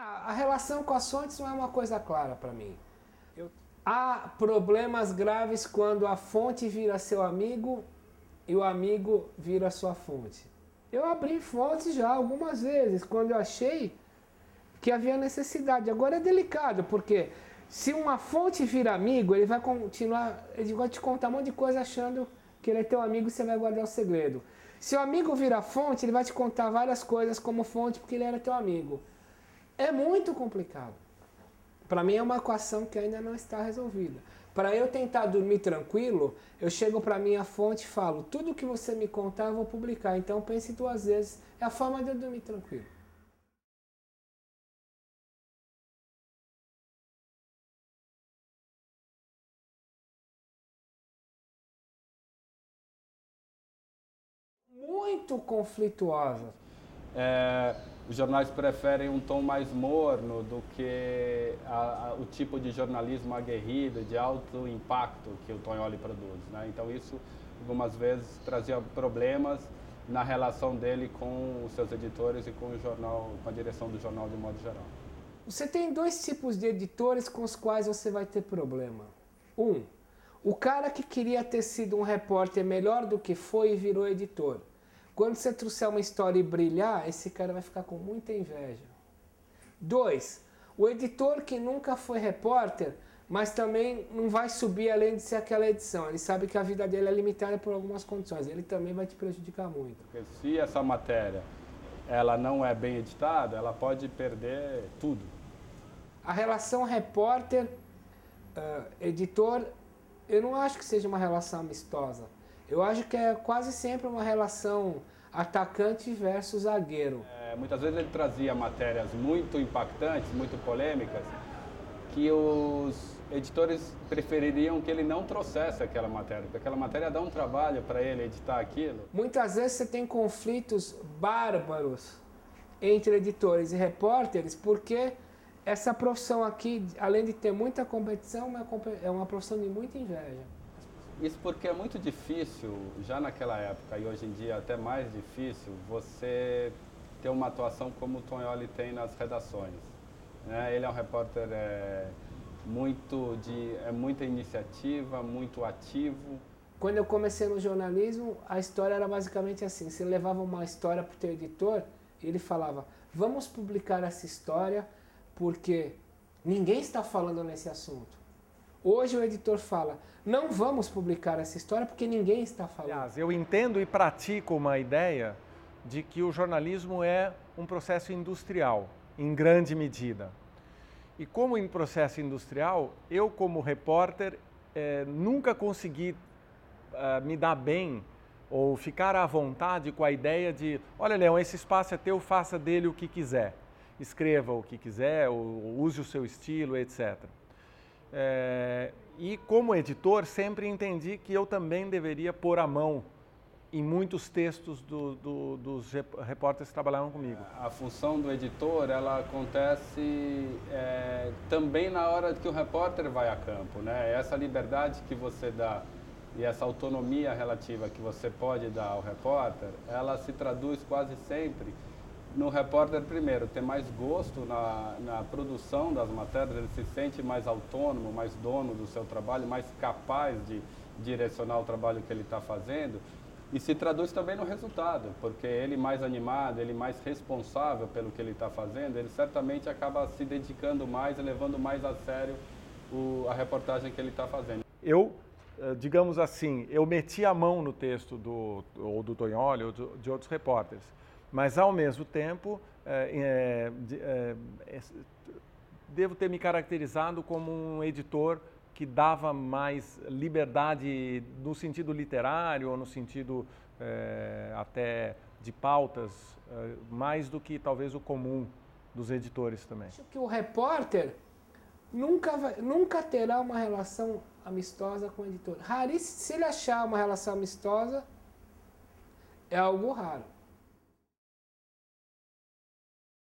A relação com as fontes não é uma coisa clara para mim. Há problemas graves quando a fonte vira seu amigo e o amigo vira sua fonte. Eu abri fontes já algumas vezes, quando eu achei que havia necessidade. Agora é delicado, porque se uma fonte vira amigo, ele vai continuar, ele vai te contar um monte de coisa achando que ele é teu amigo e você vai guardar o segredo. Se o amigo vira fonte, ele vai te contar várias coisas como fonte porque ele era teu amigo. É muito complicado. Para mim é uma equação que ainda não está resolvida. Para eu tentar dormir tranquilo, eu chego para minha fonte e falo, tudo que você me contar eu vou publicar, então pense duas vezes. É a forma de eu dormir tranquilo. Muito conflituosa. Os jornais preferem um tom mais morno do que o tipo de jornalismo aguerrido, de alto impacto que o Tognoli produz, né? Então isso algumas vezes trazia problemas na relação dele com os seus editores e com o jornal, com a direção do jornal de modo geral. Você tem dois tipos de editores com os quais você vai ter problema. Um, o cara que queria ter sido um repórter melhor do que foi e virou editor. Quando você trouxer uma história e brilhar, esse cara vai ficar com muita inveja. Dois, o editor que nunca foi repórter, mas também não vai subir além de ser aquela edição. Ele sabe que a vida dele é limitada por algumas condições. Ele também vai te prejudicar muito. Porque se essa matéria ela não é bem editada, ela pode perder tudo. A relação repórter-editor, eu não acho que seja uma relação amistosa. Eu acho que é quase sempre uma relação atacante versus zagueiro. Muitas vezes ele trazia matérias muito impactantes, muito polêmicas, que os editores prefeririam que ele não trouxesse aquela matéria, porque aquela matéria dá um trabalho para ele editar aquilo. Muitas vezes você tem conflitos bárbaros entre editores e repórteres, porque essa profissão aqui, além de ter muita competição, é uma profissão de muita inveja. Isso porque é muito difícil, já naquela época e hoje em dia até mais difícil, você ter uma atuação como o Tognoli tem nas redações, né? Ele é um repórter muita iniciativa, muito ativo. Quando eu comecei no jornalismo, a história era basicamente assim, você levava uma história para o teu editor e ele falava, vamos publicar essa história porque ninguém está falando nesse assunto. Hoje o editor fala, não vamos publicar essa história porque ninguém está falando. Aliás, eu entendo e pratico uma ideia de que o jornalismo é um processo industrial, em grande medida. E como em processo industrial, eu como repórter nunca consegui me dar bem ou ficar à vontade com a ideia de, olha Leão, esse espaço é teu, faça dele o que quiser. Escreva o que quiser, ou use o seu estilo, etc. E como editor sempre entendi que eu também deveria pôr a mão em muitos textos dos repórteres que trabalhavam comigo. A função do editor ela acontece também na hora que o repórter vai a campo, né? Essa liberdade que você dá e essa autonomia relativa que você pode dar ao repórter, ela se traduz quase sempre no repórter, primeiro, ter mais gosto na produção das matérias, ele se sente mais autônomo, mais dono do seu trabalho, mais capaz de direcionar o trabalho que ele está fazendo, e se traduz também no resultado, porque ele mais animado, ele mais responsável pelo que ele está fazendo, ele certamente acaba se dedicando mais e levando mais a sério a reportagem que ele está fazendo. Eu, digamos assim, eu meti a mão no texto do Tognoli ou de outros repórteres, mas, ao mesmo tempo, devo ter me caracterizado como um editor que dava mais liberdade no sentido literário ou no sentido até de pautas, mais do que talvez o comum dos editores também. Acho que o repórter nunca terá uma relação amistosa com o editor. Raríssimo, se ele achar uma relação amistosa, é algo raro.